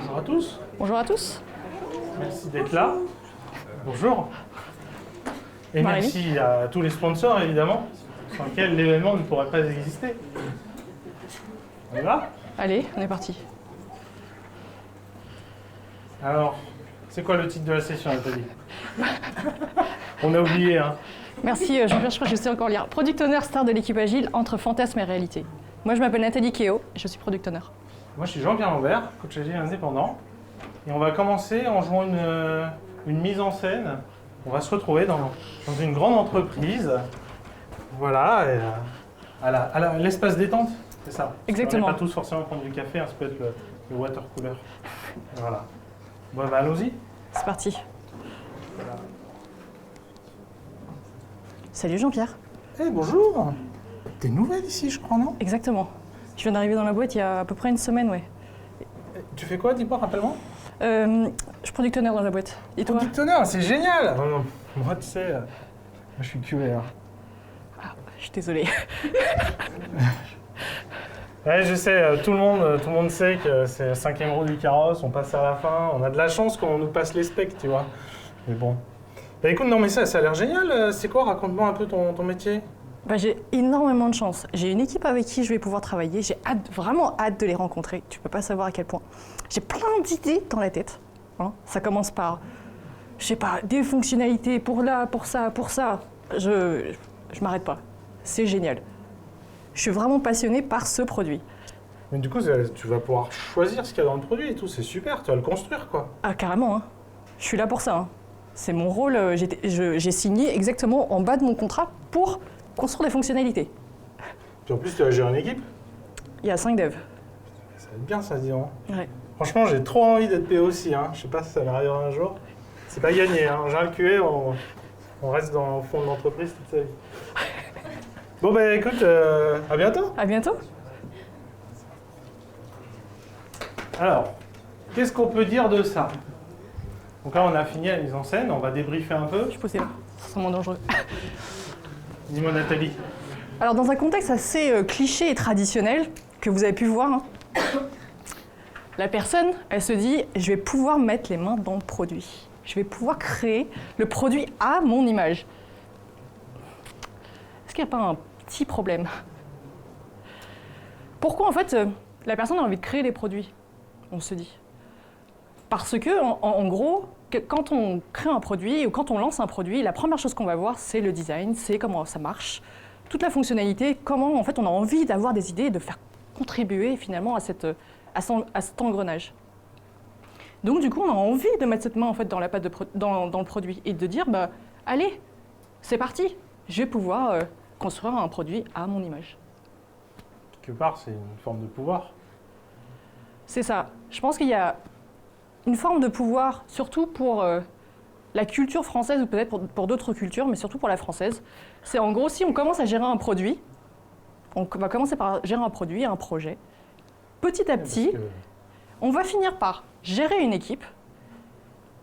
Bonjour à tous. Bonjour à tous. Merci d'être là. Bonjour. Et Marie. merci à tous les sponsors, évidemment, sans lesquels l'événement ne pourrait pas exister. On y va? Allez, on est parti. Alors, c'est quoi le titre de la session, Nathalie? On a oublié, hein. Merci Jean-Pierre, je crois que je sais encore lire. Product Owner, star de l'équipe agile, entre fantasme et réalité. Moi je m'appelle Nathalie Keo, et je suis Product Owner. Moi, je suis Jean-Pierre Lambert, coach agile indépendant. Et on va commencer en jouant une mise en scène. On va se retrouver dans une grande entreprise. Voilà, et, à l'espace détente, c'est ça. Exactement. On n'est pas tous forcément prendre du café, hein, ça peut être le water cooler. Voilà. Bon, bah, allons-y. C'est parti. Voilà. Salut Jean-Pierre. Eh, bonjour. T'es nouvelle ici, je crois, non? Exactement. Je viens d'arriver dans la boîte il y a à peu près une semaine, ouais. Tu fais quoi, dis-moi, rappelle-moi? Je suis Product Owner dans la boîte. Et toi? Product Owner, c'est génial. Moi, tu sais, moi, je suis QA. Ah, je suis désolée. Ouais, je sais, tout le monde sait que c'est la 5e roue du carrosse, on passe à la fin, on a de la chance quand on nous passe les specs, tu vois. Mais bon. Bah écoute, non mais ça a l'air génial, c'est quoi? Raconte-moi un peu ton métier. Bah, j'ai énormément de chance. J'ai une équipe avec qui je vais pouvoir travailler, j'ai vraiment hâte de les rencontrer. Tu peux pas savoir à quel point. J'ai plein d'idées dans la tête. Hein. Ça commence par, je sais pas, des fonctionnalités pour là, pour ça, pour ça. Je m'arrête pas. C'est génial. Je suis vraiment passionnée par ce produit. Mais du coup, tu vas pouvoir choisir ce qu'il y a dans le produit et tout, c'est super, tu vas le construire quoi. Ah, carrément, hein. Je suis là pour ça. Hein. C'est mon rôle. J'ai signé exactement en bas de mon contrat pour construire des fonctionnalités. Puis en plus, tu vas gérer une équipe. Il y a 5 devs. Ça va être bien ça, dis donc. Ouais. Franchement, j'ai trop envie d'être PO aussi, hein. Je sais pas si ça m'arrivera un jour. C'est pas gagné, hein. En général, QA, on reste dans le fond de l'entreprise toute sa vie. Bon bah écoute, à bientôt. À bientôt. Alors, qu'est-ce qu'on peut dire de ça? Donc là, on a fini la mise en scène, on va débriefer un peu. Je suis posée là. C'est vraiment dangereux. Dis-moi Nathalie. Alors, dans un contexte assez cliché et traditionnel, que vous avez pu voir, hein, la personne, elle se dit, je vais pouvoir mettre les mains dans le produit. Je vais pouvoir créer le produit à mon image. Est-ce qu'il n'y a pas un petit problème? Pourquoi, en fait, la personne a envie de créer des produits, on se dit? Parce que, en gros, quand on crée un produit ou quand on lance un produit, la première chose qu'on va voir, c'est le design, c'est comment ça marche, toute la fonctionnalité, comment, en fait, on a envie d'avoir des idées, de faire contribuer, finalement, à cet engrenage. Donc, du coup, on a envie de mettre cette main, en fait, dans la pâte dans le produit et de dire, bah, allez, c'est parti, je vais pouvoir construire un produit à mon image. Quelque part, c'est une forme de pouvoir. C'est ça. Je pense qu'il y a une forme de pouvoir, surtout pour la culture française, ou peut-être pour d'autres cultures, mais surtout pour la française. C'est en gros, si on commence à gérer un produit, on va commencer par gérer un produit, un projet. Petit à petit, on va finir par gérer une équipe.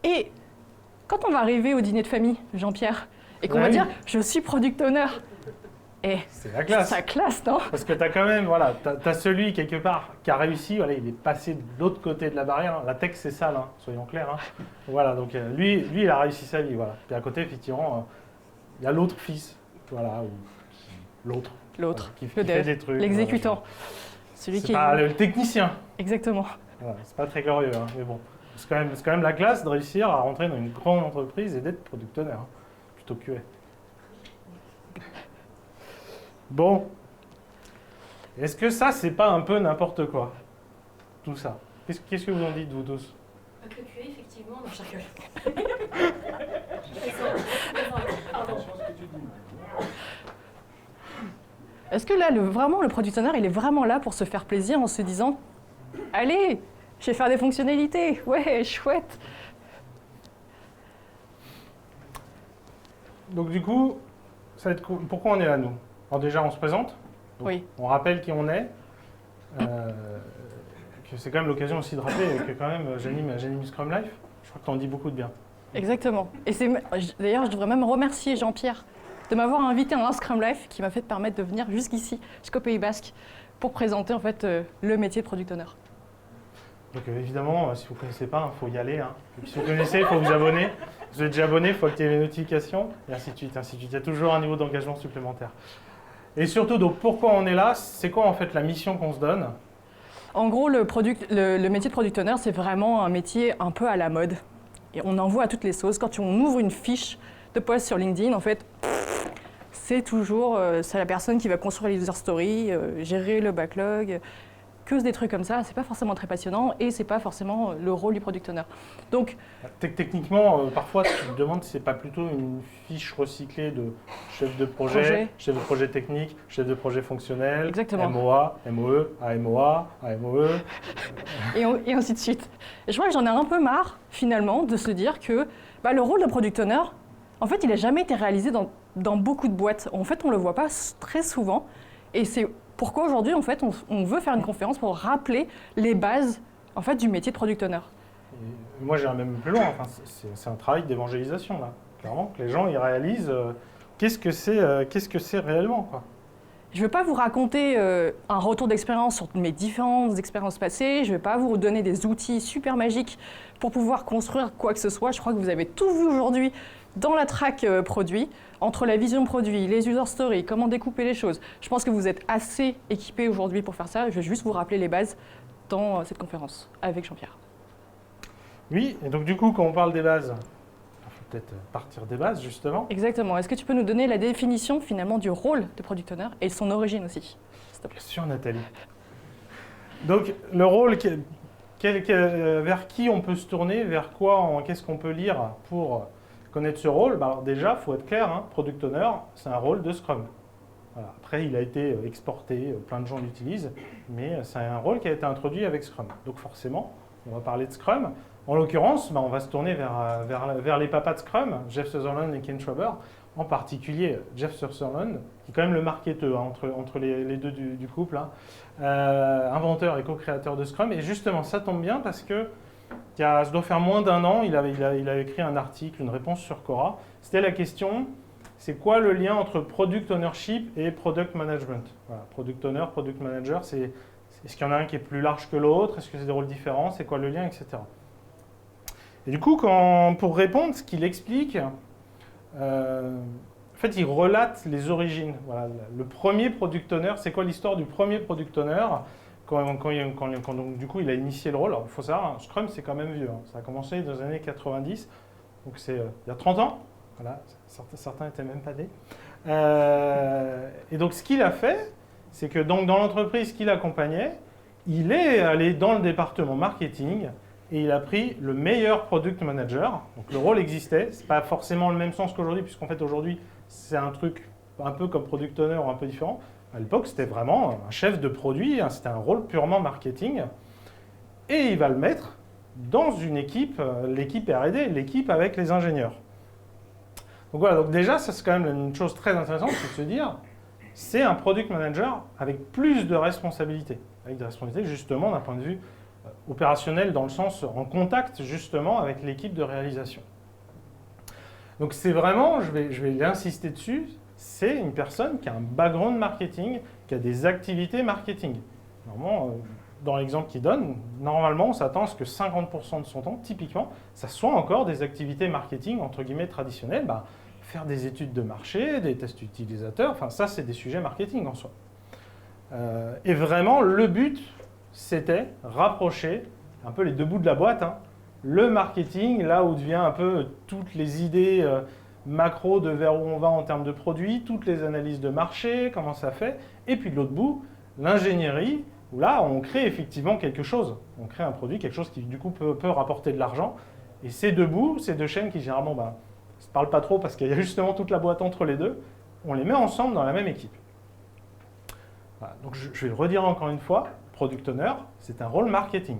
Et quand on va arriver au dîner de famille, Jean-Pierre, et qu'on va dire « je suis product owner », et c'est la classe. C'est la classe, non? Parce que tu as quand même, voilà, t'as celui quelque part qui a réussi, voilà, il est passé de l'autre côté de la barrière. La tech, c'est sale, hein, soyons clairs. Hein. Voilà, donc lui, il a réussi sa vie, voilà. Puis à côté, effectivement, il y a l'autre fils, voilà, ou l'autre. L'autre, qui le fait dev, des trucs. l'exécutant. Voilà, Celui c'est qui pas est... le technicien. Exactement. Voilà, c'est pas très glorieux, hein, mais bon. C'est quand même la classe de réussir à rentrer dans une grande entreprise et d'être product owner, hein, plutôt QA. Bon, est-ce que ça, c'est pas un peu n'importe quoi, tout ça? Qu'est-ce que vous en dites, vous tous? Que le QA, effectivement, non, je rigole. Pardon. Est-ce que là, vraiment, le product owner, il est vraiment là pour se faire plaisir en se disant « Allez, je vais faire des fonctionnalités, ouais, chouette !» Donc du coup, ça va être pourquoi on est là, nous? Alors déjà, on se présente. Donc, Oui. On rappelle qui on est. Que c'est quand même l'occasion aussi de rappeler que quand même, j'anime Scrum Life. Je crois que tu en dis beaucoup de bien. Exactement. Et d'ailleurs, je devrais même remercier Jean-Pierre de m'avoir invité à un Scrum Life qui m'a fait permettre de venir jusqu'ici, jusqu'au Pays Basque, pour présenter en fait le métier de Product Owner. Donc évidemment, si vous ne connaissez pas, il faut y aller. Hein. Et puis, si vous connaissez, il faut vous abonner. Vous êtes déjà abonné, il faut activer les notifications, et ainsi de suite, ainsi de suite. Il y a toujours un niveau d'engagement supplémentaire. Et surtout, donc, pourquoi on est là? C'est quoi en fait la mission qu'on se donne? En gros, le métier de product owner, c'est vraiment un métier un peu à la mode. Et on en voit à toutes les sauces. Quand on ouvre une fiche de poste sur LinkedIn, en fait, c'est toujours c'est la personne qui va construire les user stories, gérer le backlog, que des trucs comme ça. C'est pas forcément très passionnant et c'est pas forcément le rôle du product owner. Donc, techniquement, parfois, tu te demandes si c'est pas plutôt une fiche recyclée de chef de projet, chef de projet technique, chef de projet fonctionnel, exactement. MOA, MOE, AMOA, AMOE. Et ainsi de suite. Et je crois que j'en ai un peu marre, finalement, de se dire que le rôle de product owner, en fait, il n'a jamais été réalisé dans beaucoup de boîtes. En fait, on ne le voit pas très souvent. Et c'est pourquoi aujourd'hui, en fait, on veut faire une conférence pour rappeler les bases en fait, du métier de product owner. Et moi, j'irais même plus loin. Enfin, c'est un travail d'évangélisation, là. Clairement, que les gens ils réalisent qu'est-ce que c'est réellement, quoi. Je ne vais pas vous raconter un retour d'expérience sur mes différentes expériences passées. Je ne vais pas vous donner des outils super magiques pour pouvoir construire quoi que ce soit. Je crois que vous avez tout vu aujourd'hui dans la track produit, entre la vision produit, les user stories, comment découper les choses. Je pense que vous êtes assez équipés aujourd'hui pour faire ça. Je vais juste vous rappeler les bases dans cette conférence avec Jean-Pierre. Oui, et donc du coup, quand on parle des bases, il faut peut-être partir des bases, justement. Exactement. Est-ce que tu peux nous donner la définition, finalement, du rôle de product owner et son origine aussi, s'il te plaît? Bien sûr, Nathalie. Donc, le rôle, vers qui on peut se tourner, vers quoi, qu'est-ce qu'on peut lire pour connaître ce rôle? Alors déjà, il faut être clair, hein, product owner, c'est un rôle de Scrum. Voilà. Après, il a été exporté, plein de gens l'utilisent, mais c'est un rôle qui a été introduit avec Scrum. Donc forcément, on va parler de Scrum. En l'occurrence, on va se tourner vers les papas de Scrum, Jeff Sutherland et Ken Schwaber, en particulier Jeff Sutherland, qui est quand même le marketeur hein, entre les deux du couple, hein, inventeur et co-créateur de Scrum. Et justement, ça tombe bien parce que ça doit faire moins d'un an, il a écrit un article, une réponse sur Quora. C'était la question, c'est quoi le lien entre product ownership et product management? Voilà, product owner, product manager, est-ce qu'il y en a un qui est plus large que l'autre? Est-ce que c'est des rôles différents? C'est quoi le lien, etc. Et du coup, pour répondre, ce qu'il explique, en fait, il relate les origines. Voilà, le premier product owner, c'est quoi l'histoire du premier product owner donc, du coup, il a initié le rôle. Alors, il faut savoir, Scrum, c'est quand même vieux. Hein. Ça a commencé dans les années 90, donc c'est il y a 30 ans. Voilà, certains n'étaient même pas nés. Et donc, ce qu'il a fait, c'est que donc, dans l'entreprise qu'il accompagnait, il est allé dans le département marketing et il a pris le meilleur product manager. Donc, le rôle existait. Ce n'est pas forcément le même sens qu'aujourd'hui, puisqu'en fait, aujourd'hui, c'est un truc un peu comme product owner ou un peu différent. À l'époque, c'était vraiment un chef de produit, hein, c'était un rôle purement marketing. Et il va le mettre dans une équipe, l'équipe R&D, l'équipe avec les ingénieurs. Donc voilà, donc déjà, ça c'est quand même une chose très intéressante, c'est de se dire, c'est un product manager avec plus de responsabilités. Avec des responsabilités justement d'un point de vue opérationnel, dans le sens en contact justement avec l'équipe de réalisation. Donc c'est vraiment, je vais insister dessus, c'est une personne qui a un background marketing, qui a des activités marketing. Normalement, dans l'exemple qu'il donne, normalement, on s'attend à ce que 50% de son temps, typiquement, ça soit encore des activités marketing, entre guillemets, traditionnelles. Faire des études de marché, des tests utilisateurs, enfin ça, c'est des sujets marketing en soi. Et vraiment, le but, c'était rapprocher un peu les deux bouts de la boîte, hein, le marketing, là où devient un peu toutes les idées macro de vers où on va en termes de produits, toutes les analyses de marché, comment ça fait, et puis de l'autre bout, l'ingénierie, où là, on crée effectivement quelque chose. On crée un produit, quelque chose qui du coup peut rapporter de l'argent. Et ces deux bouts, ces deux chaînes qui généralement ne se parlent pas trop parce qu'il y a justement toute la boîte entre les deux, on les met ensemble dans la même équipe. Voilà, donc je vais le redire encore une fois, Product Owner, c'est un rôle marketing.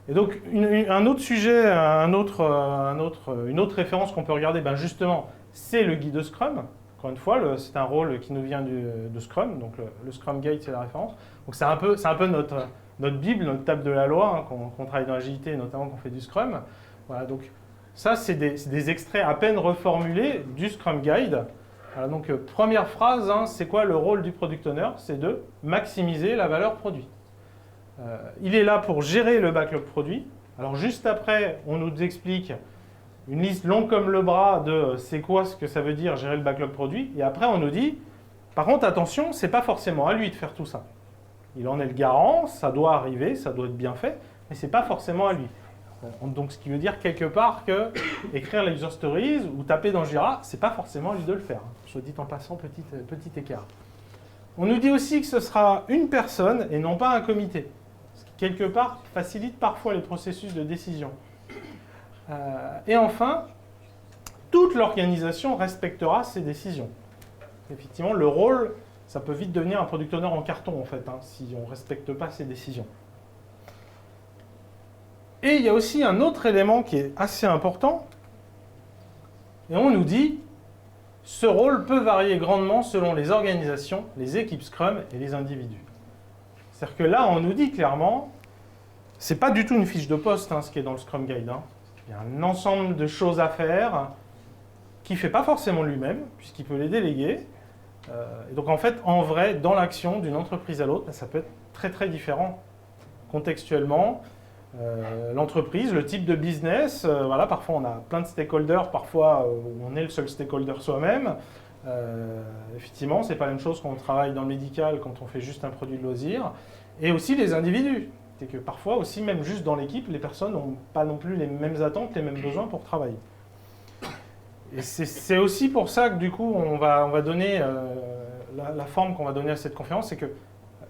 Et donc, un autre sujet, une autre référence qu'on peut regarder, justement, c'est le guide de Scrum. Encore une fois, c'est un rôle qui nous vient de Scrum, donc le Scrum Guide, c'est la référence. Donc, c'est un peu notre Bible, notre table de la loi, hein, qu'on travaille dans l'agilité, notamment qu'on fait du Scrum. Voilà, donc ça, c'est des extraits à peine reformulés du Scrum Guide. Voilà, donc, première phrase, hein, c'est quoi le rôle du Product Owner? C'est de maximiser la valeur produit. Il est là pour gérer le backlog produit. Alors juste après, on nous explique une liste longue comme le bras de c'est quoi ce que ça veut dire gérer le backlog produit. Et après, on nous dit, par contre, attention, c'est pas forcément à lui de faire tout ça. Il en est le garant, ça doit arriver, ça doit être bien fait, mais c'est pas forcément à lui. Donc, ce qui veut dire quelque part que écrire les user stories ou taper dans Jira, c'est pas forcément à lui de le faire. Soit dit en passant, petit écart. On nous dit aussi que ce sera une personne et non pas un comité. Ce qui, quelque part, facilite parfois les processus de décision. Et enfin, toute l'organisation respectera ces décisions. Effectivement, le rôle, ça peut vite devenir un product owner en carton, en fait, si on ne respecte pas ces décisions. Et il y a aussi un autre élément qui est assez important. Et on nous dit, ce rôle peut varier grandement selon les organisations, les équipes Scrum et les individus. C'est-à-dire que là, on nous dit clairement, ce n'est pas du tout une fiche de poste, ce qui est dans le Scrum Guide. Il y a un ensemble de choses à faire qu'il ne fait pas forcément lui-même, puisqu'il peut les déléguer. Et donc en fait, en vrai, dans l'action d'une entreprise à l'autre, ça peut être très très différent contextuellement. L'entreprise, le type de business, voilà, parfois on a plein de stakeholders, parfois on est le seul stakeholder soi-même. Effectivement, ce n'est pas la même chose quand on travaille dans le médical, quand on fait juste un produit de loisir. Et aussi les individus. C'est que parfois aussi, même juste dans l'équipe, les personnes n'ont pas non plus les mêmes attentes, les mêmes besoins pour travailler. Et c'est aussi pour ça que du coup, on va donner la forme qu'on va donner à cette conférence, c'est que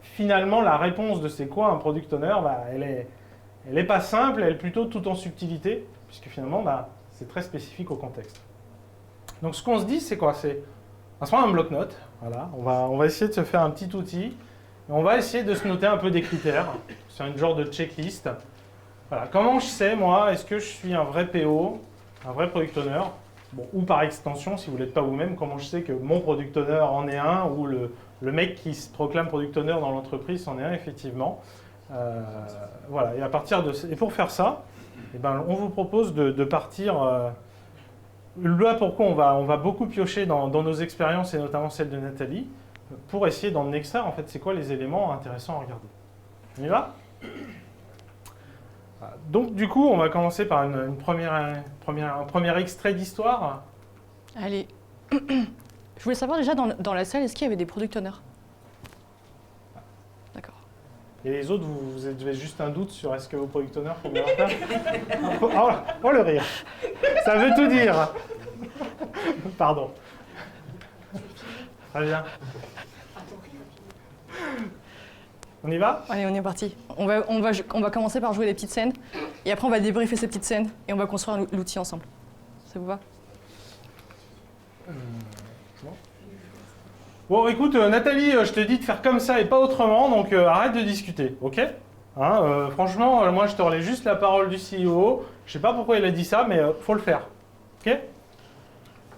finalement, la réponse de c'est quoi un product owner, elle n'est pas simple, elle est plutôt tout en subtilité, puisque finalement, c'est très spécifique au contexte. Donc ce qu'on se dit, c'est quoi? On se prend un bloc-notes, voilà, on va essayer de se faire un petit outil. On va essayer de se noter un peu des critères. C'est un genre de checklist. Voilà. Comment je sais, moi, est-ce que je suis un vrai PO, un vrai product owner, ou par extension, si vous ne l'êtes pas vous-même, comment je sais que mon product owner en est un, ou le mec qui se proclame product owner dans l'entreprise en est un, effectivement. Voilà. Et, et pour faire ça, on vous propose de partir... là, pourquoi on va beaucoup piocher dans nos expériences, et notamment celle de Nathalie, pour essayer d'en extraire, en fait, c'est quoi les éléments intéressants à regarder. On y va? Donc, du coup, on va commencer par un premier extrait d'histoire. Allez. Je voulais savoir déjà, dans la salle, est-ce qu'il y avait des product owners? D'accord. Et les autres, vous avez juste un doute sur est-ce que vos product owners font bien leur taf? Oh, le rire. Ça veut tout dire. Pardon. Très bien. On y va? Allez, on est parti. On va commencer par jouer des petites scènes, et après on va débriefer ces petites scènes, et on va construire l'outil ensemble. Ça vous va? Bon, écoute, Nathalie, je te dis de faire comme ça et pas autrement, donc arrête de discuter, ok? Franchement, moi je te relais juste la parole du CEO. Je sais pas pourquoi il a dit ça, mais faut le faire, ok?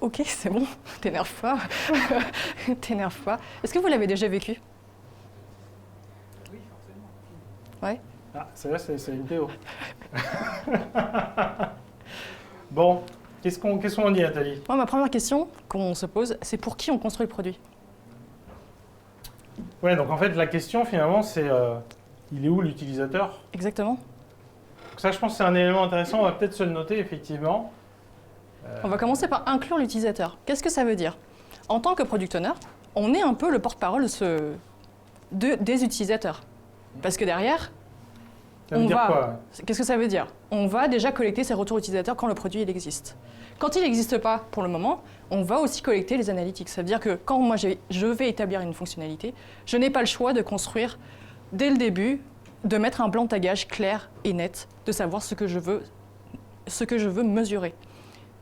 Ok, c'est bon, t'énerve pas. T'énerve pas. Est-ce que vous l'avez déjà vécu? Oui, forcément. Ouais. Ah, celle-là, c'est une PO. Bon, qu'est-ce qu'on dit, Nathalie? Moi, ma première question qu'on se pose, c'est pour qui on construit le produit? Ouais, donc en fait, la question, finalement, c'est il est où l'utilisateur? Exactement. Donc ça, je pense que c'est un élément intéressant, on va peut-être se le noter, effectivement. On va commencer par inclure l'utilisateur. Qu'est-ce que ça veut dire? En tant que product owner, on est un peu le porte-parole des utilisateurs. Parce que derrière, Ça veut dire quoi? Qu'est-ce que ça veut dire? On va déjà collecter ces retours utilisateurs quand le produit il existe. Quand il n'existe pas pour le moment, on va aussi collecter les analytics. Ça veut dire que quand moi je vais établir une fonctionnalité, je n'ai pas le choix de construire dès le début, de mettre un plan de tagage clair et net, de savoir ce que je veux mesurer.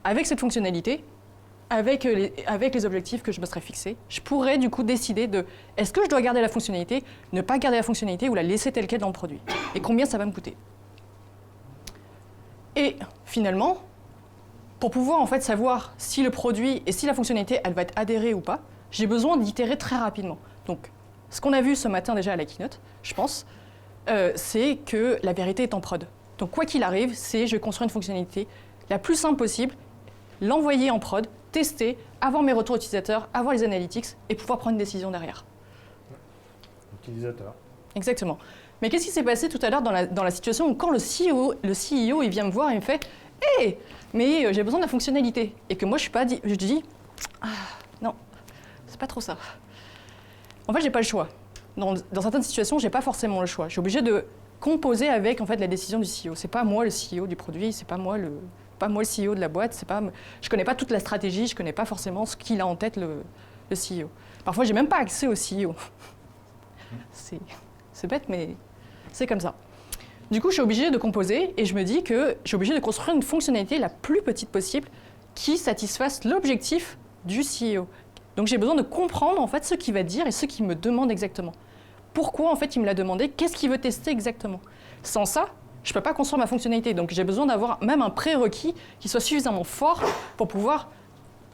Avec cette fonctionnalité, avec les objectifs que je me serais fixés, je pourrais du coup décider de est-ce que je dois garder la fonctionnalité, ne pas garder la fonctionnalité ou la laisser telle quelle dans le produit. Et combien ça va me coûter. Et finalement, pour pouvoir en fait savoir si le produit et si la fonctionnalité elle va être adhérée ou pas, j'ai besoin d'itérer très rapidement. Donc, ce qu'on a vu ce matin déjà à la keynote, je pense, c'est que la vérité est en prod. Donc quoi qu'il arrive, je vais construire une fonctionnalité la plus simple possible, l'envoyer en prod, tester, avoir mes retours utilisateurs, avoir les analytics et pouvoir prendre une décision derrière. Utilisateur. Exactement. Mais qu'est-ce qui s'est passé tout à l'heure dans la situation où quand le CEO il vient me voir et me fait « Hé, mais j'ai besoin de la fonctionnalité ». Et que moi, je dis « Ah, non, c'est pas trop ça ». En fait, j'ai pas le choix. Dans certaines situations, j'ai pas forcément le choix. Je suis obligée de composer avec en fait, la décision du CEO. C'est pas moi le CEO du produit, c'est pas moi le CEO de la boîte. Je connais pas toute la stratégie, je connais pas forcément ce qu'il a en tête le CEO. Parfois, j'ai même pas accès au CEO. C'est bête, mais c'est comme ça. Du coup, je suis obligée de composer et je me dis que je suis obligée de construire une fonctionnalité la plus petite possible qui satisfasse l'objectif du CEO. Donc, j'ai besoin de comprendre en fait ce qu'il va dire et ce qu'il me demande exactement. Pourquoi en fait il me l'a demandé? Qu'est-ce qu'il veut tester exactement? Sans ça, je ne peux pas construire ma fonctionnalité. Donc, j'ai besoin d'avoir même un prérequis qui soit suffisamment fort pour pouvoir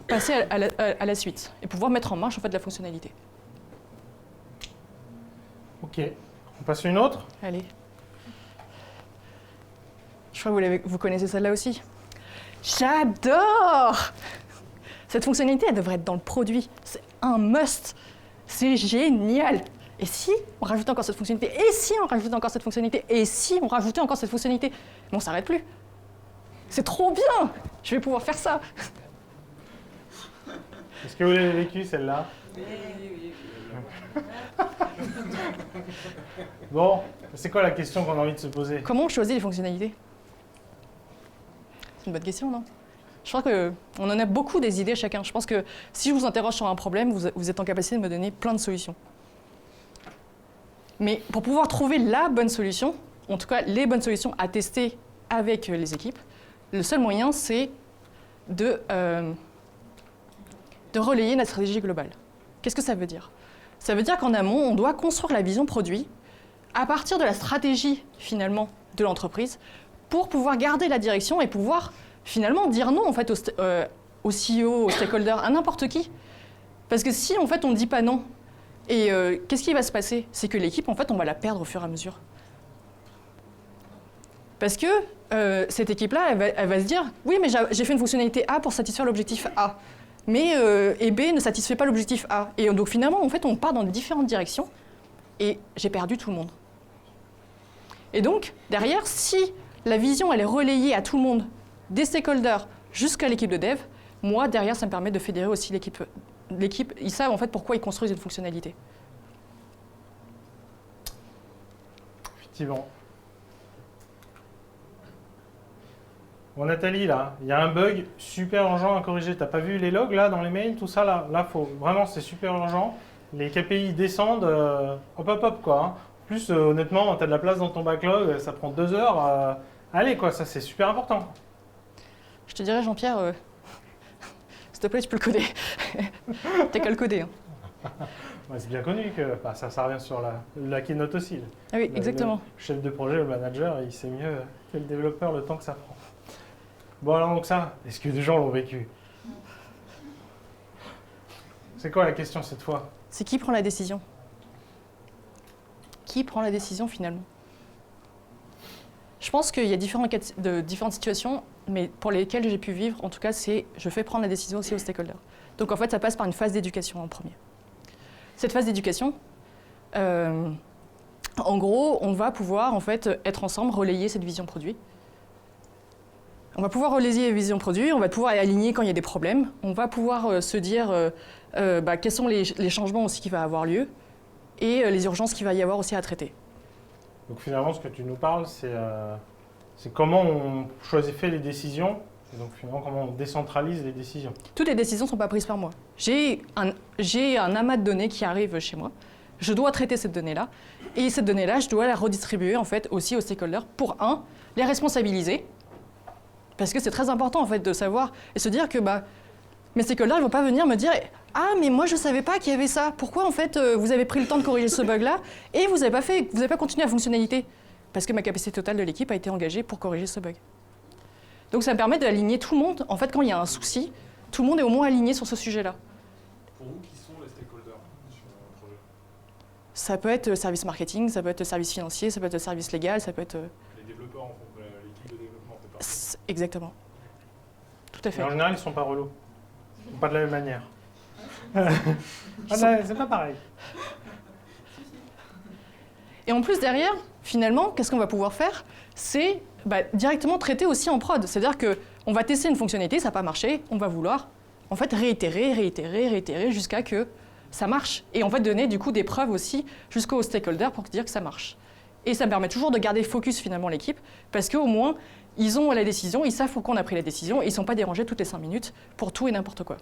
passer à la suite et pouvoir mettre en marche en fait la fonctionnalité. Ok. On passe à une autre? Allez. Je crois que vous connaissez celle-là aussi. J'adore! Cette fonctionnalité, elle devrait être dans le produit. C'est un must. C'est génial. Et si on rajoutait encore cette fonctionnalité? Et si on rajoutait encore cette fonctionnalité? Et si on rajoutait encore cette fonctionnalité? Mais on ne s'arrête plus. C'est trop bien! Je vais pouvoir faire ça. Est-ce que vous l'avez vécu, celle-là? Oui. Bon, c'est quoi la question qu'on a envie de se poser? Comment on choisit les fonctionnalités? C'est une bonne question, non? Je crois qu'on en a beaucoup des idées chacun. Je pense que si je vous interroge sur un problème, vous êtes en capacité de me donner plein de solutions. Mais pour pouvoir trouver la bonne solution, en tout cas les bonnes solutions à tester avec les équipes, le seul moyen, c'est de relayer notre stratégie globale. Qu'est-ce que ça veut dire? Ça veut dire qu'en amont, on doit construire la vision produit à partir de la stratégie, finalement, de l'entreprise pour pouvoir garder la direction et pouvoir, finalement, dire non, en fait, au CEO, aux stakeholders, à n'importe qui. Parce que si, en fait, on ne dit pas non, et qu'est-ce qui va se passer? C'est que l'équipe, en fait, on va la perdre au fur et à mesure. Parce que cette équipe-là, elle va se dire « Oui, mais j'ai fait une fonctionnalité A pour satisfaire l'objectif A. » Mais et B ne satisfait pas l'objectif A. Et donc finalement, en fait, on part dans différentes directions et j'ai perdu tout le monde. Et donc, derrière, si la vision, elle est relayée à tout le monde, des stakeholders jusqu'à l'équipe de dev, moi, derrière, ça me permet de fédérer aussi l'équipe. Ils savent en fait pourquoi ils construisent une fonctionnalité. Effectivement. Bon, Nathalie, là, il y a un bug super urgent à corriger. T'as pas vu les logs, là, dans les mails, tout ça, là? Là, vraiment, c'est super urgent. Les KPI descendent, hop, quoi. Hein. En plus, honnêtement, t'as de la place dans ton backlog, ça prend 2 heures. Allez, quoi, ça, c'est super important. Je te dirais, Jean-Pierre, s'il te plaît, tu peux le coder. T'as qu'à le coder. Hein. Ouais, c'est bien connu que ça revient sur la keynote aussi. Ah oui, exactement. Le chef de projet, le manager, il sait mieux que le développeur le temps que ça prend. Bon, alors donc ça, est-ce que des gens l'ont vécu? C'est quoi la question cette fois? C'est qui prend la décision? Qui prend la décision finalement? Je pense qu'il y a différentes situations, mais pour lesquelles j'ai pu vivre, en tout cas, c'est je fais prendre la décision aussi aux stakeholders. Donc en fait, ça passe par une phase d'éducation en premier. Cette phase d'éducation, en gros, on va pouvoir en fait être ensemble, relayer cette vision produit. On va pouvoir relayer la vision produit, on va pouvoir aligner quand il y a des problèmes, on va pouvoir se dire quels sont les changements aussi qui vont avoir lieu et les urgences qu'il va y avoir aussi à traiter. Donc finalement, ce que tu nous parles, c'est comment on fait les décisions, et donc finalement comment on décentralise les décisions. Toutes les décisions ne sont pas prises par moi. J'ai un amas de données qui arrive chez moi, je dois traiter cette donnée-là, et cette donnée-là, je dois la redistribuer en fait aussi aux stakeholders pour les responsabiliser. Parce que c'est très important en fait de savoir et se dire que mes stakeholders ils vont pas venir me dire « Ah mais moi je savais pas qu'il y avait ça, pourquoi en fait vous avez pris le temps de corriger ce bug-là et vous avez pas continué la fonctionnalité ?» Parce que ma capacité totale de l'équipe a été engagée pour corriger ce bug. Donc ça me permet d'aligner tout le monde. En fait quand il y a un souci, tout le monde est au moins aligné sur ce sujet-là. Pour vous, qui sont les stakeholders sur un projet? Ça peut être le service marketing, ça peut être le service financier, ça peut être le service légal, ça peut être… Les développeurs en font, l'équipe de développement en fait partie. Exactement. Tout à fait. Mais en général, ils ne sont pas relous. Pas de la même manière. C'est pas pareil. Et en plus, derrière, finalement, qu'est-ce qu'on va pouvoir faire? C'est directement traiter aussi en prod. C'est-à-dire qu'on va tester une fonctionnalité, ça n'a pas marché, on va vouloir en fait réitérer jusqu'à que ça marche. Et en fait, donner du coup des preuves aussi jusqu'aux stakeholders pour dire que ça marche. Et ça me permet toujours de garder focus finalement l'équipe, parce qu'au moins, ils ont la décision, ils savent pourquoi on a pris la décision, et ils ne sont pas dérangés toutes les 5 minutes pour tout et n'importe quoi.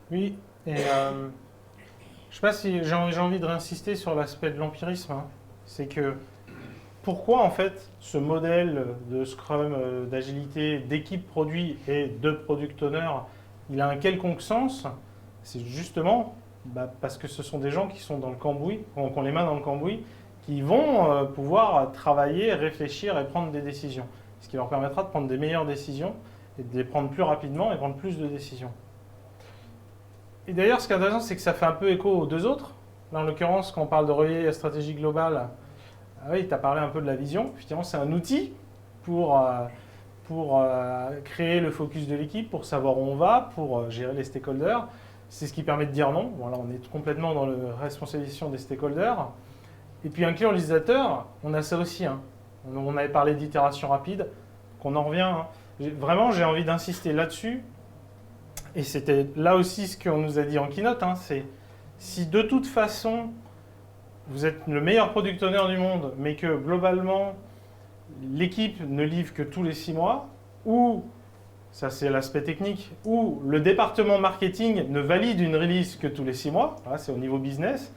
Oui, et je sais pas si j'ai envie de réinsister sur l'aspect de l'empirisme. Hein. C'est que pourquoi en fait ce modèle de Scrum, d'agilité, d'équipe produit et de product owner, il a un quelconque sens? C'est justement parce que ce sont des gens qui sont dans le cambouis, qui ont les mains dans le cambouis, qui vont pouvoir travailler, réfléchir et prendre des décisions. Ce qui leur permettra de prendre des meilleures décisions et de les prendre plus rapidement et prendre plus de décisions. Et d'ailleurs, ce qui est intéressant, c'est que ça fait un peu écho aux deux autres. Là, en l'occurrence, quand on parle de relier la stratégie globale, oui, tu as parlé un peu de la vision. Effectivement, c'est un outil pour créer le focus de l'équipe, pour savoir où on va, pour gérer les stakeholders. C'est ce qui permet de dire non. Voilà, on est complètement dans la responsabilisation des stakeholders. Et puis, inclure l'utilisateur, on a ça aussi. Hein. On avait parlé d'itération rapide, qu'on en revient. Hein. Vraiment, j'ai envie d'insister là-dessus. Et c'était là aussi ce qu'on nous a dit en keynote, hein, c'est si de toute façon vous êtes le meilleur product owner du monde, mais que globalement l'équipe ne livre que tous les 6 mois, ou, ça c'est l'aspect technique, ou le département marketing ne valide une release que tous les 6 mois, voilà, c'est au niveau business,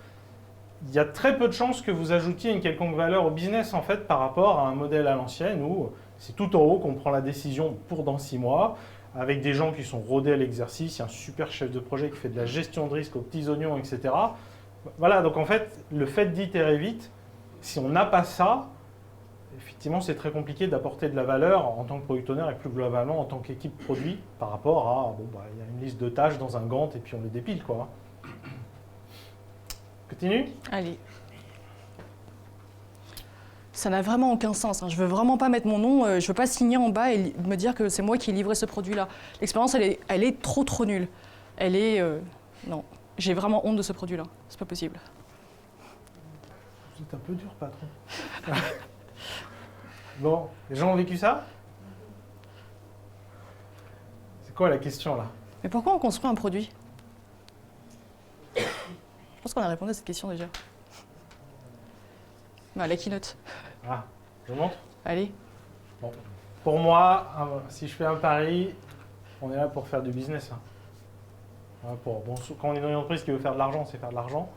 il y a très peu de chances que vous ajoutiez une quelconque valeur au business en fait par rapport à un modèle à l'ancienne où c'est tout en haut qu'on prend la décision pour dans 6 mois, avec des gens qui sont rodés à l'exercice, il y a un super chef de projet qui fait de la gestion de risque aux petits oignons, etc. Voilà, donc en fait, le fait d'itérer vite, si on n'a pas ça, effectivement, c'est très compliqué d'apporter de la valeur en tant que product owner et plus globalement en tant qu'équipe produit par rapport à, il y a une liste de tâches dans un Gantt et puis on les dépile, quoi. Continue ? Allez. Ça n'a vraiment aucun sens. Hein. Je veux vraiment pas mettre mon nom, je veux pas signer en bas et me dire que c'est moi qui ai livré ce produit-là. L'expérience, elle est trop nulle. Elle est... non, j'ai vraiment honte de ce produit-là. C'est pas possible. Vous êtes un peu dur, patron. Bon, les gens ont vécu ça? C'est quoi la question, là? Mais pourquoi on construit un produit? Je pense qu'on a répondu à cette question déjà. La keynote. Ah, je vous montre? Allez. Bon. Pour moi, si je fais un pari, on est là pour faire du business. Hein. Voilà, quand on est dans une entreprise qui veut faire de l'argent, c'est faire de l'argent.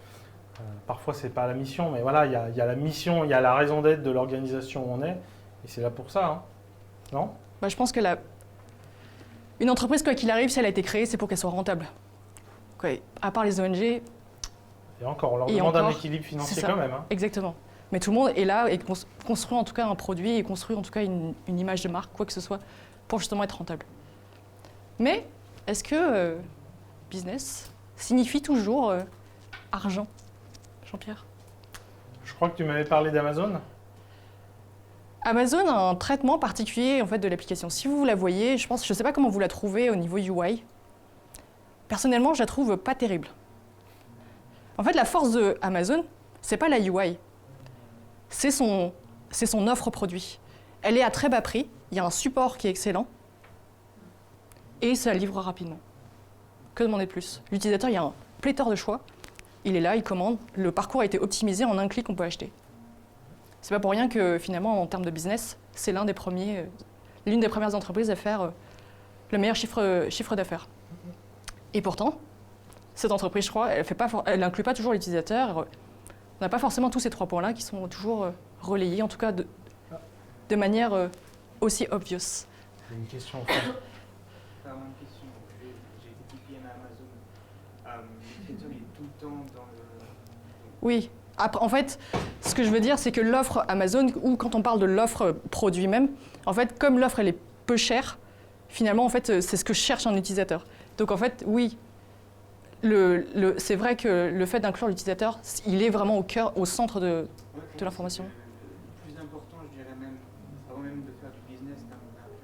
Parfois, c'est pas la mission, mais voilà, il y a la mission, il y a la raison d'être de l'organisation où on est, et c'est là pour ça. Hein. Non? Je pense que une entreprise, quoi qu'il arrive, si elle a été créée, c'est pour qu'elle soit rentable. Okay. À part les ONG... Et encore, on leur demande un équilibre financier quand même. Hein. Exactement. Mais tout le monde est là et construit en tout cas un produit et construit en tout cas une image de marque, quoi que ce soit, pour justement être rentable. Mais est-ce que business signifie toujours argent, Jean-Pierre? Je crois que tu m'avais parlé d'Amazon. Amazon a un traitement particulier en fait, de l'application. Si vous la voyez, je ne sais pas comment vous la trouvez au niveau UI. Personnellement, je la trouve pas terrible. En fait, la force de Amazon, c'est pas la UI. C'est son offre produit. Elle est à très bas prix, il y a un support qui est excellent, et ça livre rapidement. Que demander de plus? L'utilisateur, il y a un pléthore de choix, il est là, il commande, le parcours a été optimisé, en un clic on peut acheter. C'est pas pour rien que finalement, en termes de business, c'est l'une des premières entreprises à faire le meilleur chiffre d'affaires. Et pourtant, cette entreprise, je crois, elle n'inclut pas toujours l'utilisateur. On n'a pas forcément tous ces 3 points-là qui sont toujours relayés, en tout cas de manière aussi obvious. Il y a une question. Pardon, une question. J'ai été TPM à Amazon. L'utilisateur est tout le temps dans le... Oui. Après, en fait, ce que je veux dire, c'est que l'offre Amazon, ou quand on parle de l'offre produit même, en fait, comme l'offre elle est peu chère, finalement, en fait, c'est ce que cherche un utilisateur. Donc en fait, oui. C'est vrai que le fait d'inclure l'utilisateur, il est vraiment au centre de l'information. Le plus important, je dirais même, avant même de faire du business, c'est d'inclure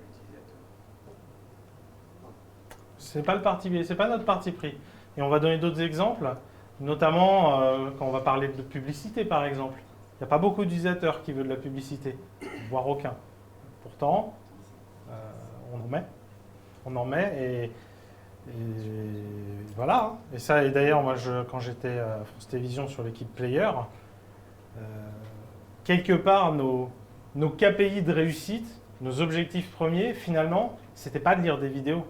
l'utilisateur. C'est pas notre parti pris. Et on va donner d'autres exemples. Notamment quand on va parler de publicité, par exemple. Il n'y a pas beaucoup d'utilisateurs qui veulent de la publicité, voire aucun. Pourtant, on en met et voilà. Et ça, et d'ailleurs, moi, quand j'étais à France Télévisions sur l'équipe Player, quelque part, nos KPI de réussite, nos objectifs premiers, finalement, c'était pas de lire des vidéos.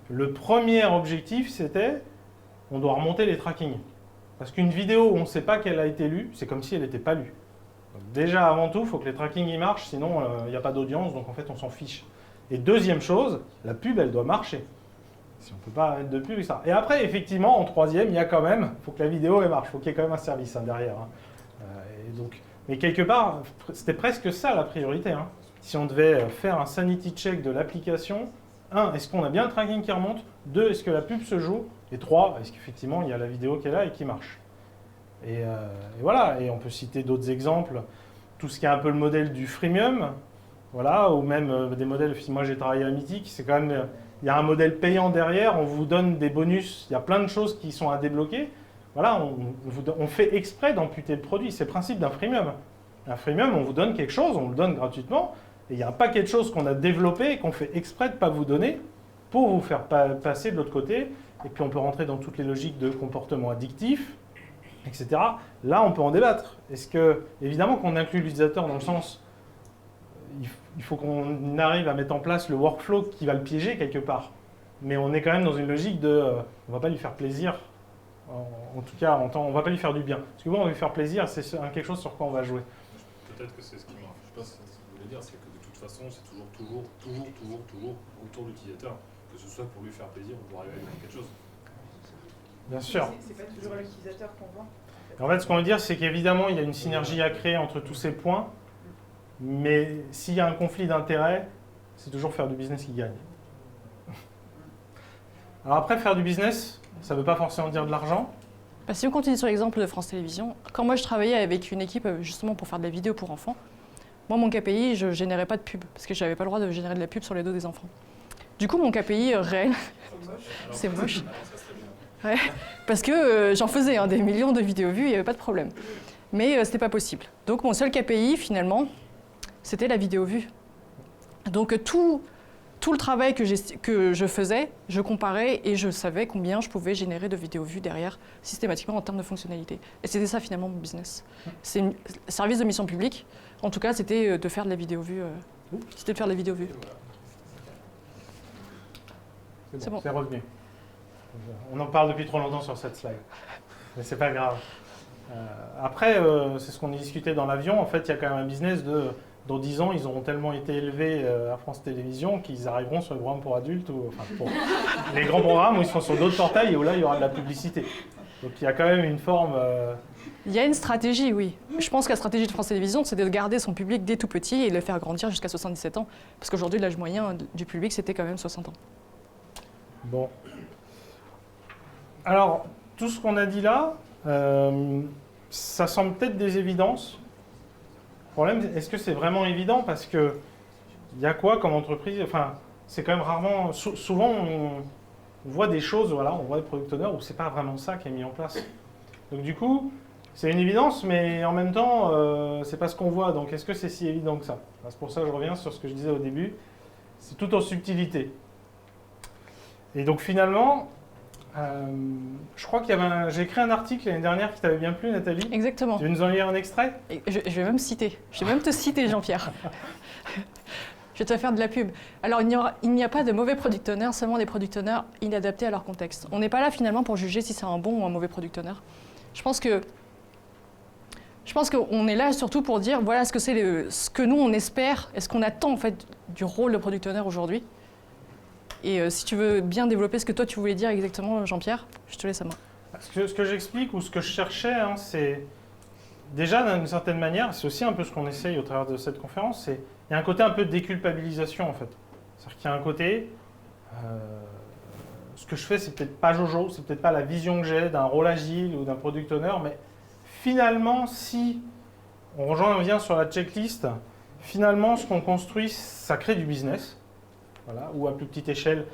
Le premier objectif, c'était on doit remonter les trackings. Parce qu'une vidéo où on ne sait pas qu'elle a été lue, c'est comme si elle n'était pas lue. Donc déjà, avant tout, il faut que les trackings y marchent, sinon il n'y a pas d'audience, donc en fait, on s'en fiche. Et deuxième chose, la pub, elle doit marcher. Si on ne peut pas mettre de pub, ça. Et après, effectivement, en troisième, il y a quand même, il faut que la vidéo elle marche, il faut qu'il y ait quand même un service derrière. Et donc, mais quelque part, c'était presque ça la priorité. Si on devait faire un sanity check de l'application, 1, est-ce qu'on a bien le tracking qui remonte? 2, est-ce que la pub se joue? Et 3, est-ce qu'effectivement, il y a la vidéo qui est là et qui marche? Et voilà, et on peut citer d'autres exemples. Tout ce qui est un peu le modèle du freemium, voilà, ou même des modèles, moi j'ai travaillé à Mythique, c'est quand même, il y a un modèle payant derrière, on vous donne des bonus, il y a plein de choses qui sont à débloquer. Voilà, on fait exprès d'amputer le produit, c'est le principe d'un freemium. Un freemium, on vous donne quelque chose, on le donne gratuitement, et il y a un paquet de choses qu'on a développées et qu'on fait exprès de ne pas vous donner pour vous faire passer de l'autre côté. Et puis on peut rentrer dans toutes les logiques de comportement addictif, etc. Là, on peut en débattre. Est-ce que, évidemment qu'on inclut l'utilisateur dans le sens, il faut qu'on arrive à mettre en place le workflow qui va le piéger quelque part. Mais on est quand même dans une logique de, on ne va pas lui faire plaisir, en tout cas, on ne va pas lui faire du bien. Parce que bon, on va lui faire plaisir, c'est quelque chose sur quoi on va jouer. Peut-être que c'est ce qui marche. Je ne sais pas ce que vous voulez dire, c'est que de toute façon, c'est toujours autour de l'utilisateur. Que ce soit pour lui faire plaisir ou pour arriver à quelque chose. Bien sûr. C'est pas toujours à l'utilisateur qu'on vend. En fait, ce qu'on veut dire, c'est qu'évidemment, il y a une synergie à créer entre tous ces points, mais s'il y a un conflit d'intérêts, c'est toujours faire du business qui gagne. Alors après, faire du business, ça ne veut pas forcément dire de l'argent. Bah, si on continue sur l'exemple de France Télévisions, quand moi je travaillais avec une équipe justement pour faire de la vidéo pour enfants, moi mon KPI, je ne générais pas de pub, parce que je n'avais pas le droit de générer de la pub sur les dos des enfants. Du coup, mon KPI réel, c'est moche. Ouais, parce que j'en faisais des millions de vidéos vues, il n'y avait pas de problème. Mais ce n'était pas possible. Donc mon seul KPI, finalement, c'était la vidéo vue. Donc tout le travail que je faisais, je comparais et je savais combien je pouvais générer de vidéos vues derrière, systématiquement en termes de fonctionnalité. Et c'était ça finalement mon business. C'est un service de mission publique. En tout cas, c'était de faire de la vidéo vue. C'était de faire de la vidéo vue. C'est bon, c'est revenu. On en parle depuis trop longtemps sur cette slide. Mais c'est pas grave. Après, c'est ce qu'on a discuté dans l'avion. En fait, il y a quand même un business de... Dans 10 ans, ils auront tellement été élevés à France Télévisions qu'ils arriveront sur le programme pour adultes, ou enfin pour les grands programmes où ils sont sur d'autres portails et où là, il y aura de la publicité. Donc il y a quand même une forme... Il y a une stratégie, oui. Je pense que la stratégie de France Télévisions, c'est de garder son public dès tout petit et de le faire grandir jusqu'à 77 ans. Parce qu'aujourd'hui, l'âge moyen du public, c'était quand même 60 ans. Bon. Alors, tout ce qu'on a dit là, ça semble peut-être des évidences. Le problème, est-ce que c'est vraiment évident? Parce que il y a quoi comme entreprise? Enfin, c'est quand même rarement... souvent, on voit des choses, voilà, on voit des product owners où c'est pas vraiment ça qui est mis en place. Donc du coup, c'est une évidence, mais en même temps, c'est pas ce qu'on voit. Donc est-ce que c'est si évident que ça? C'est pour ça que je reviens sur ce que je disais au début. C'est tout en subtilité. Et donc finalement, je crois qu'il y avait j'ai écrit un article l'année dernière qui t'avait bien plu, Nathalie. Exactement. Tu veux nous en lire un extrait? Et je vais même citer. Je vais même te citer, Jean-Pierre. Je vais te faire de la pub. Alors, il n'y a pas de mauvais product owners, seulement des product owners inadaptés à leur contexte. On n'est pas là finalement pour juger si c'est un bon ou un mauvais product owner. Je pense qu'on est là surtout pour dire voilà ce que nous on espère et ce qu'on attend en fait du rôle de product owner aujourd'hui. Et si tu veux bien développer ce que toi tu voulais dire exactement, Jean-Pierre, je te laisse à moi. Ce que j'explique ou ce que je cherchais, c'est déjà d'une certaine manière, c'est aussi un peu ce qu'on essaye au travers de cette conférence, c'est il y a un côté un peu de déculpabilisation en fait. C'est-à-dire qu'il y a un côté, ce que je fais c'est peut-être pas Jojo, c'est peut-être pas la vision que j'ai d'un rôle agile ou d'un product owner, mais finalement si on revient sur la checklist, finalement ce qu'on construit ça crée du business. Voilà, ou à plus petite échelle,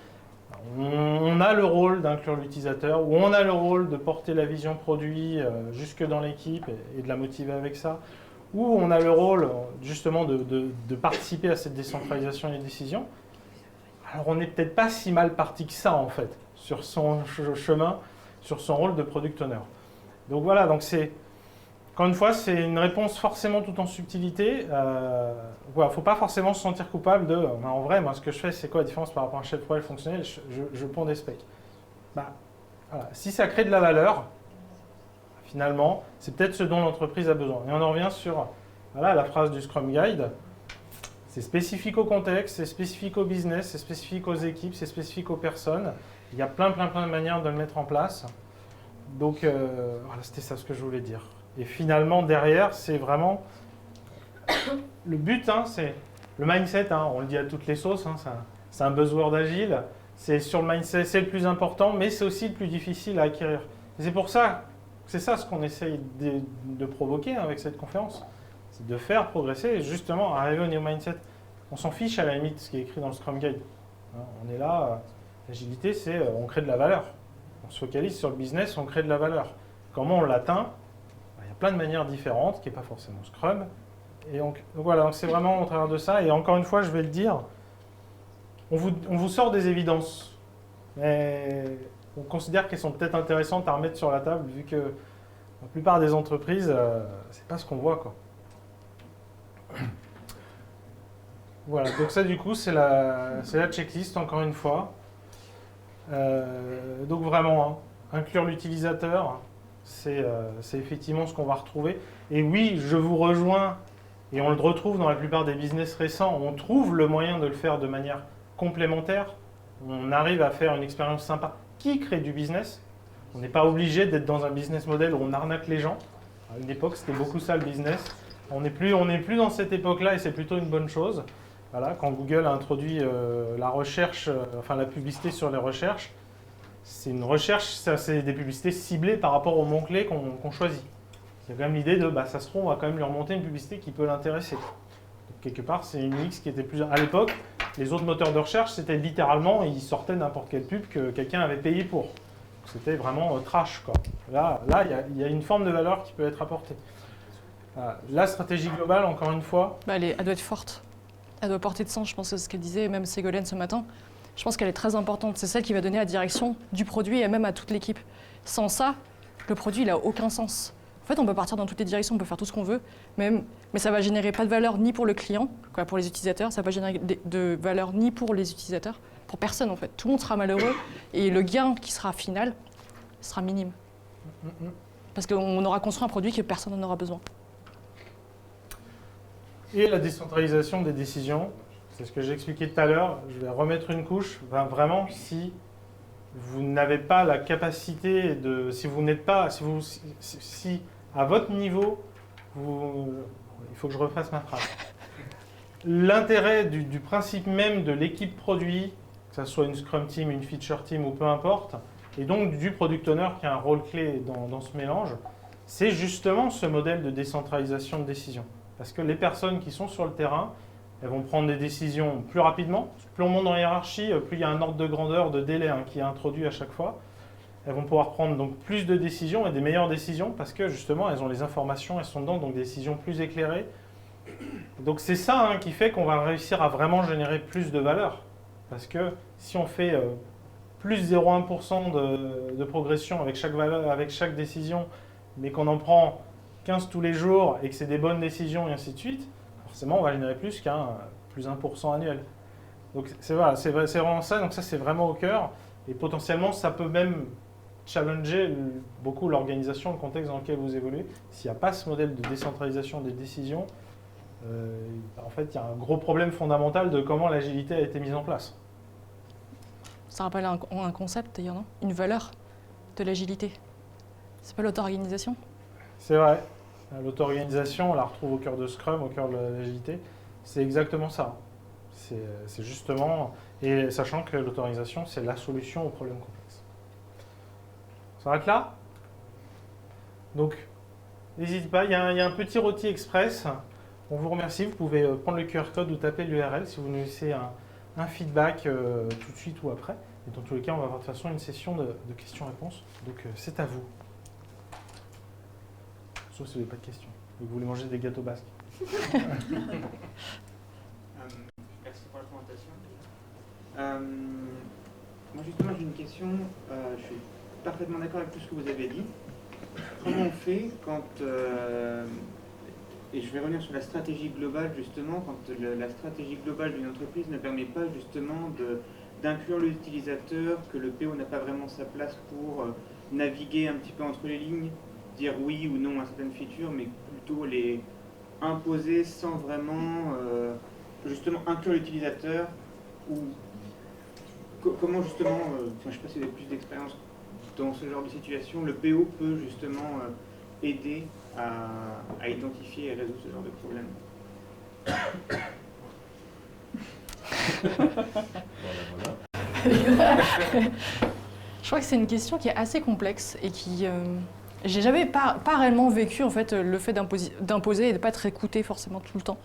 On a le rôle d'inclure l'utilisateur, ou on a le rôle de porter la vision produit jusque dans l'équipe et de la motiver avec ça, ou on a le rôle justement de participer à cette décentralisation des décisions. Alors on n'est peut-être pas si mal parti que ça en fait, sur son chemin, sur son rôle de product owner. Donc voilà, donc encore une fois, c'est une réponse forcément tout en subtilité. Voilà, faut pas forcément se sentir coupable de en vrai, moi ce que je fais, c'est quoi la différence par rapport à un chef de projet fonctionnel? Je ponds des specs. Bah, voilà. Si ça crée de la valeur, finalement, c'est peut-être ce dont l'entreprise a besoin. Et on en revient sur voilà, la phrase du Scrum Guide. C'est spécifique au contexte, c'est spécifique au business, c'est spécifique aux équipes, c'est spécifique aux personnes. Il y a plein de manières de le mettre en place. Donc, voilà, c'était ça ce que je voulais dire. Et finalement, derrière, c'est vraiment... Le but, hein, c'est le mindset, hein, on le dit à toutes les sauces, hein, c'est un buzzword agile. C'est sur le mindset, c'est le plus important, mais c'est aussi le plus difficile à acquérir. Et c'est pour ça, c'est ça ce qu'on essaye de provoquer avec cette conférence. C'est de faire progresser et justement arriver au niveau mindset. On s'en fiche à la limite de ce qui est écrit dans le Scrum Guide. On est là, l'agilité, c'est on crée de la valeur. On se focalise sur le business, on crée de la valeur. Comment on l'atteint? Il y a plein de manières différentes, qui n'est pas forcément Scrum. Et donc voilà, c'est vraiment au travers de ça. Et encore une fois, je vais le dire, on vous sort des évidences. Mais on considère qu'elles sont peut-être intéressantes à remettre sur la table, vu que la plupart des entreprises, c'est pas ce qu'on voit, quoi. Voilà, donc ça du coup c'est la checklist encore une fois. Donc vraiment, hein, inclure l'utilisateur, c'est effectivement ce qu'on va retrouver. Et oui, je vous rejoins, et on le retrouve dans la plupart des business récents, on trouve le moyen de le faire de manière complémentaire. On arrive à faire une expérience sympa qui crée du business. On n'est pas obligé d'être dans un business model où on arnaque les gens. À une époque, c'était beaucoup ça le business. On n'est plus dans cette époque-là et c'est plutôt une bonne chose. Voilà, quand Google a introduit la recherche, enfin la publicité sur les recherches, c'est une recherche, c'est des publicités ciblées par rapport aux mots-clés qu'on choisit. Il y a quand même l'idée de, ça se trouve, on va quand même lui remonter une publicité qui peut l'intéresser. Quelque part, c'est une UX qui était plus... À l'époque, les autres moteurs de recherche, c'était littéralement, ils sortaient n'importe quelle pub que quelqu'un avait payé pour. C'était vraiment trash, quoi. Là, il y a une forme de valeur qui peut être apportée. La stratégie globale, encore une fois... elle doit être forte. Elle doit porter de sens, je pense que c'est ce qu'elle disait, même Ségolène ce matin. Je pense qu'elle est très importante. C'est celle qui va donner la direction du produit et même à toute l'équipe. Sans ça, le produit, il n'a aucun sens. En fait, on peut partir dans toutes les directions, on peut faire tout ce qu'on veut, mais ça ne va générer pas de valeur ni pour le client, pour les utilisateurs, ça ne va pas générer de valeur ni pour les utilisateurs, pour personne en fait. Tout le monde sera malheureux et le gain qui sera final sera minime. Parce qu'on aura construit un produit que personne n'en aura besoin. Et la décentralisation des décisions, c'est ce que j'ai expliqué tout à l'heure. Je vais remettre une couche. Vraiment, si vous n'avez pas la capacité de... Si vous n'êtes pas... Si à votre niveau, il faut que je refasse ma phrase. L'intérêt du principe même de l'équipe produit, que ce soit une Scrum Team, une Feature Team ou peu importe, et donc du Product Owner qui a un rôle clé dans ce mélange, c'est justement ce modèle de décentralisation de décision. Parce que les personnes qui sont sur le terrain, elles vont prendre des décisions plus rapidement. Plus on monte dans la hiérarchie, plus il y a un ordre de grandeur, de délai qui est introduit à chaque fois. Elles vont pouvoir prendre donc plus de décisions et des meilleures décisions parce que justement, elles ont les informations, elles sont dedans, donc des décisions plus éclairées. Donc c'est ça qui fait qu'on va réussir à vraiment générer plus de valeur. Parce que si on fait plus 0,1% de progression avec chaque valeur, avec chaque décision, mais qu'on en prend 15 tous les jours et que c'est des bonnes décisions et ainsi de suite, forcément on va générer plus qu'un plus 1% annuel. Donc c'est vraiment ça, donc ça c'est vraiment au cœur et potentiellement ça peut même challenger beaucoup l'organisation, le contexte dans lequel vous évoluez. S'il n'y a pas ce modèle de décentralisation des décisions, en fait il y a un gros problème fondamental de comment l'agilité a été mise en place. Ça rappelle un concept d'ailleurs, non? Une valeur de l'agilité. C'est pas l'auto-organisation? C'est vrai. L'auto-organisation, on la retrouve au cœur de Scrum, au cœur de l'agilité. C'est exactement ça. C'est justement... Et sachant que l'auto-organisation, c'est la solution aux problèmes complexes. On s'arrête là? Donc, n'hésitez pas, il y a un petit rôti express. On vous remercie. Vous pouvez prendre le QR code ou taper l'URL si vous nous laissez un feedback tout de suite ou après. Et dans tous les cas, on va avoir de toute façon une session de questions-réponses. Donc c'est à vous. Sauf si vous n'avez pas de questions. Ou que vous voulez manger des gâteaux basques. Merci pour la présentation. Moi justement j'ai une question, je suis parfaitement d'accord avec tout ce que vous avez dit. Comment on fait quand, et je vais revenir sur la stratégie globale justement, quand la stratégie globale d'une entreprise ne permet pas justement d'inclure l'utilisateur, que le PO n'a pas vraiment sa place pour naviguer un petit peu entre les lignes, dire oui ou non à certaines features, mais plutôt les imposer sans vraiment justement inclure l'utilisateur, ou comment justement, je ne sais pas si vous avez plus d'expérience dans ce genre de situation, le PO peut justement aider à identifier et résoudre ce genre de problème. Je crois que c'est une question qui est assez complexe et qui... j'ai jamais pas réellement vécu en fait, le fait d'imposer et de ne pas être écouté forcément tout le temps.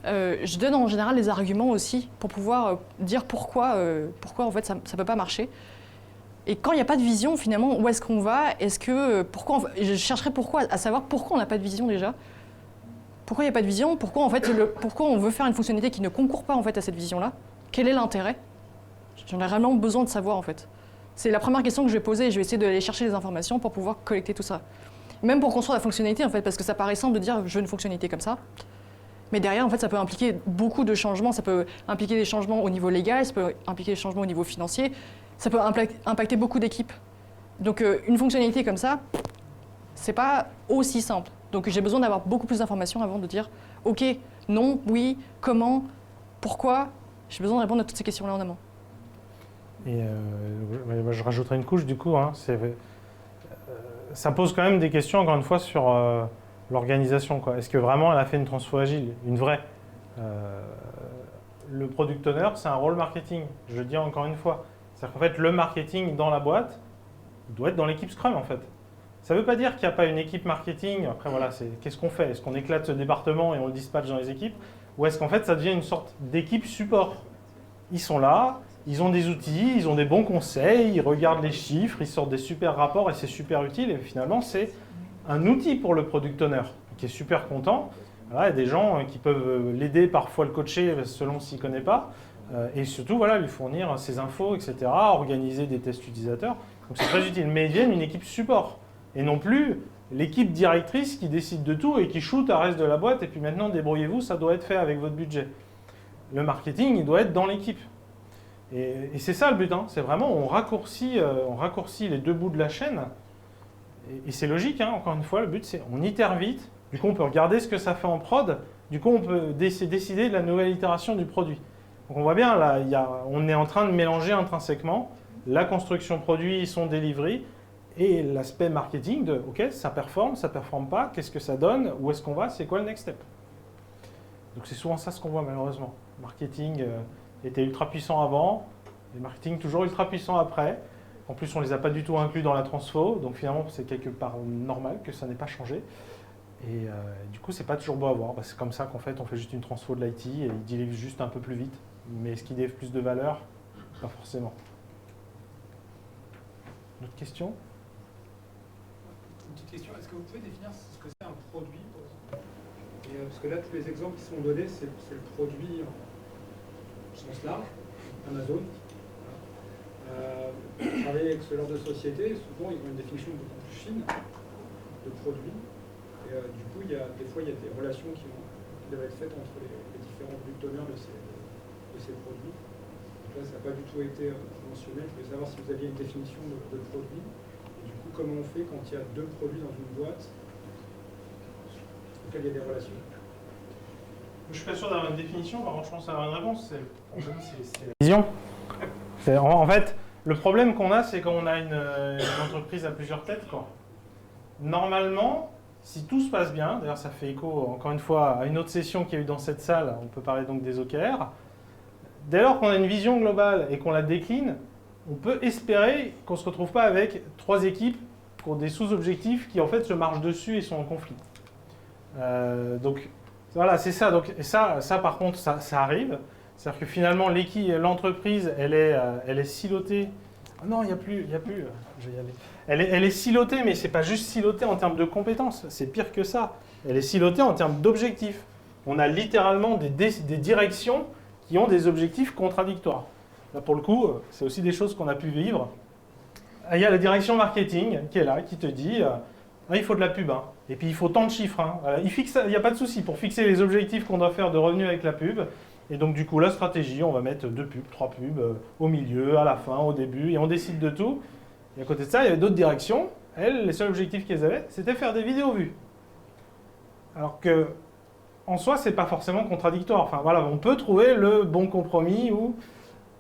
Je donne en général les arguments aussi pour pouvoir dire pourquoi en fait ça ne peut pas marcher. Et quand il n'y a pas de vision, finalement, où est-ce qu'on va? Je chercherai pourquoi, à savoir pourquoi on n'a pas de vision déjà. Pourquoi il n'y a pas de vision? Pourquoi on veut faire une fonctionnalité qui ne concourt pas en fait à cette vision-là? Quel est l'intérêt? J'en ai vraiment besoin de savoir en fait. C'est la première question que je vais poser et je vais essayer d'aller chercher les informations pour pouvoir collecter tout ça. Même pour construire la fonctionnalité en fait, parce que ça paraît simple de dire je veux une fonctionnalité comme ça. Mais derrière, en fait, ça peut impliquer beaucoup de changements. Ça peut impliquer des changements au niveau légal, ça peut impliquer des changements au niveau financier. Ça peut impacter beaucoup d'équipes. Donc une fonctionnalité comme ça, c'est pas aussi simple. Donc j'ai besoin d'avoir beaucoup plus d'informations avant de dire ok, non, oui, comment, pourquoi. J'ai besoin de répondre à toutes ces questions-là en amont. Et je rajouterai une couche du coup. Hein, ça pose quand même des questions, encore une fois, sur l'organisation. Est-ce que vraiment elle a fait une transfo agile, une vraie? Le product owner, c'est un rôle marketing. Je le dis encore une fois. C'est-à-dire qu'en fait, le marketing dans la boîte, il doit être dans l'équipe Scrum en fait. Ça ne veut pas dire qu'il n'y a pas une équipe marketing. Après, voilà, qu'est-ce qu'on fait? Est-ce qu'on éclate ce département et on le dispatche dans les équipes? Ou est-ce qu'en fait, ça devient une sorte d'équipe support? Ils sont là, ils ont des outils, ils ont des bons conseils, ils regardent les chiffres, ils sortent des super rapports et c'est super utile. Et finalement, c'est un outil pour le product owner qui est super content. Voilà, il y a des gens qui peuvent l'aider, parfois le coacher selon s'il ne connaît pas. Et surtout, voilà, lui fournir ses infos, etc., organiser des tests utilisateurs. Donc c'est très utile. Mais ils deviennent une équipe support. Et non plus l'équipe directrice qui décide de tout et qui shoot à reste de la boîte. Et puis maintenant, débrouillez-vous, ça doit être fait avec votre budget. Le marketing, il doit être dans l'équipe. Et c'est ça le but. Hein. C'est vraiment, on raccourcit les deux bouts de la chaîne. Et c'est logique, hein. Encore une fois, le but, c'est on itère vite. Du coup, on peut regarder ce que ça fait en prod. Du coup, on peut décider de la nouvelle itération du produit. Donc on voit bien, là, on est en train de mélanger intrinsèquement la construction produit, son delivery, et l'aspect marketing de ok, ça performe pas, qu'est-ce que ça donne, où est-ce qu'on va, c'est quoi le next step. Donc c'est souvent ça ce qu'on voit malheureusement. Le marketing était ultra puissant avant, et le marketing toujours ultra puissant après. En plus, on ne les a pas du tout inclus dans la transfo, donc finalement c'est quelque part normal que ça n'ait pas changé. Et du coup, c'est pas toujours beau à voir. C'est comme ça qu'en fait, on fait juste une transfo de l'IT et il délivre juste un peu plus vite. Mais est-ce qu'il délivre plus de valeur? Pas forcément. Une autre question? Une petite question. Est-ce que vous pouvez définir ce que c'est un produit, par exemple? Parce que là, tous les exemples qui sont donnés, c'est le produit au sens large, Amazon. Travailler avec ce genre de société, souvent, ils ont une définition beaucoup plus fine de produit. Et du coup, des fois, il y a des relations qui doivent être faites entre les différents product owners de ces produits. Donc là, ça n'a pas du tout été mentionné. Je voulais savoir si vous aviez une définition de produit. Et du coup, comment on fait quand il y a deux produits dans une boîte auxquels il y a des relations? Je suis pas sûr d'avoir une définition, par contre, je pense avoir une réponse. C'est la vision. En fait, le problème qu'on a, c'est qu'on a une entreprise à plusieurs têtes. Normalement, si tout se passe bien, d'ailleurs ça fait écho encore une fois à une autre session qu'il y a eu dans cette salle, on peut parler donc des OKR, dès lors qu'on a une vision globale et qu'on la décline, on peut espérer qu'on ne se retrouve pas avec trois équipes qui ont des sous-objectifs qui en fait se marchent dessus et sont en conflit. Donc voilà, c'est ça. Donc, et ça par contre, ça arrive. C'est-à-dire que finalement, l'entreprise, elle est silotée. Ah non, il n'y a plus, je vais y aller. Elle est silotée, mais ce n'est pas juste silotée en termes de compétences, c'est pire que ça. Elle est silotée en termes d'objectifs. On a littéralement des directions qui ont des objectifs contradictoires. Là, pour le coup, c'est aussi des choses qu'on a pu vivre. Il y a la direction marketing qui est là, qui te dit il faut de la pub, hein. Et puis il faut tant de chiffres. Hein. Il n'y a pas de souci pour fixer les objectifs qu'on doit faire de revenus avec la pub. Et donc du coup, la stratégie, on va mettre 2 pubs, 3 pubs, au milieu, à la fin, au début, et on décide de tout. Et à côté de ça, il y avait d'autres directions. Elles, les seuls objectifs qu'elles avaient, c'était faire des vidéos vues. Alors que, en soi, c'est pas forcément contradictoire. Enfin voilà, on peut trouver le bon compromis où,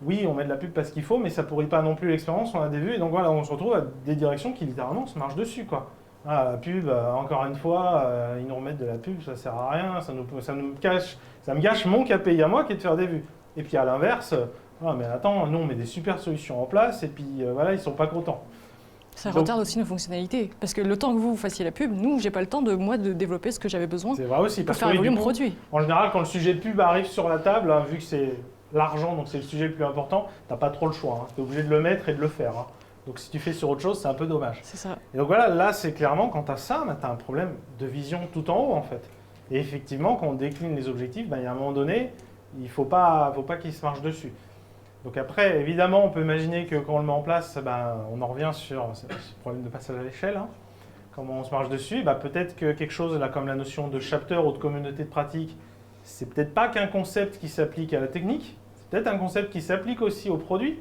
oui, on met de la pub parce qu'il faut, mais ça pourrit pas non plus l'expérience, on a des vues. Et donc voilà, on se retrouve à des directions qui littéralement se marchent dessus, quoi. Ah, la pub, encore une fois, ils nous remettent de la pub, ça sert à rien, ça me gâche mon KPI à moi qui est de faire des vues. Et puis à l'inverse, mais attends, nous on met des super solutions en place et puis voilà, ils sont pas contents. Ça retarde aussi nos fonctionnalités. Parce que le temps que vous fassiez la pub, nous, j'ai pas le temps de développer ce que j'avais besoin C'est vrai aussi, pour parce faire que évoluer du mon coup, produit. en général, quand le sujet pub arrive sur la table, hein, vu que c'est l'argent, donc c'est le sujet le plus important, t'as pas trop le choix. Hein. Tu es obligé de le mettre et de le faire. Hein. Donc si tu fais sur autre chose, c'est un peu dommage. C'est ça. Et donc voilà, là, c'est clairement, quand tu as ça, tu as un problème de vision tout en haut, en fait. Et effectivement, quand on décline les objectifs, il y a un moment donné, il ne faut pas qu'ils se marchent dessus. Donc après, évidemment, on peut imaginer que quand on le met en place, on en revient sur ce problème de passage à l'échelle. Hein. Comment on se marche dessus, peut-être que quelque chose là, comme la notion de chapter ou de communauté de pratique, c'est peut-être pas qu'un concept qui s'applique à la technique, c'est peut-être un concept qui s'applique aussi au produit.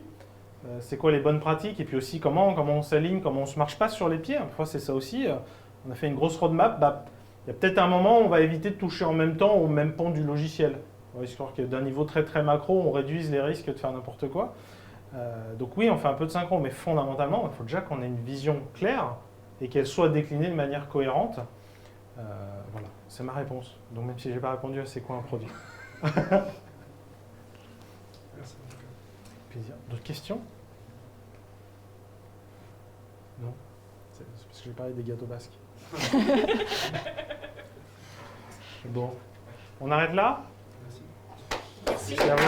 C'est quoi les bonnes pratiques et puis aussi comment on s'aligne, comment on ne se marche pas sur les pieds. Parfois c'est ça aussi. On a fait une grosse roadmap. Il y a peut-être un moment où on va éviter de toucher en même temps au même pan du logiciel. Histoire que d'un niveau très très macro, on réduise les risques de faire n'importe quoi. Donc oui, on fait un peu de synchro, mais fondamentalement, il faut déjà qu'on ait une vision claire et qu'elle soit déclinée de manière cohérente. Voilà, c'est ma réponse. Donc même si je n'ai pas répondu à c'est quoi un produit. Merci. Plaisir. D'autres questions? Non? C'est parce que j'ai parlé des gâteaux basques. Bon. On arrête là? Merci. Merci à vous.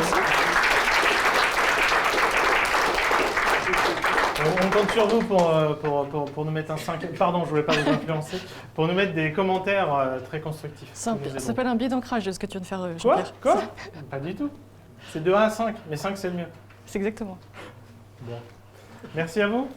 On compte sur vous pour nous mettre un 5. Pardon, je ne voulais pas vous influencer. Pour nous mettre des commentaires très constructifs. Ça s'appelle un biais d'ancrage de ce que tu viens de faire, Quoi? Jean-Pierre. Quoi? Pas du tout. C'est de 1 à 5, mais 5 c'est le mieux. C'est exactement. Bon. Merci à vous.